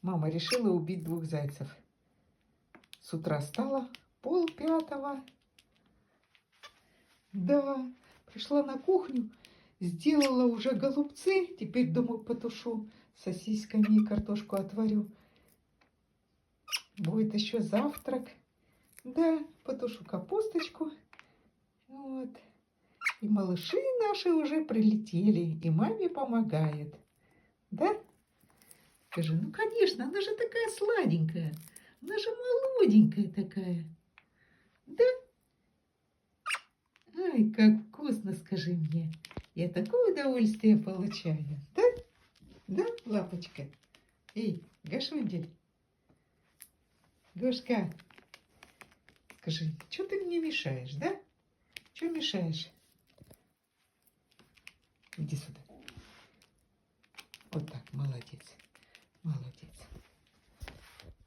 Мама решила убить 2 зайцев. С утра встала, 4:30. Да, пришла на кухню, сделала уже голубцы. Теперь, думаю, потушу сосисками и картошку отварю. Будет еще завтрак. Да, потушу капусточку. Вот. И малыши наши уже прилетели, и маме помогает. Да? Скажи, ну, конечно, она же такая сладенькая. Она же молоденькая такая. Да? Ай, как вкусно, скажи мне. Я такое удовольствие получаю. Да? Да, лапочка? Эй, Гашундель. Гошка, скажи, что ты мне мешаешь, да? Что мешаешь? Иди сюда. Вот так, молодец.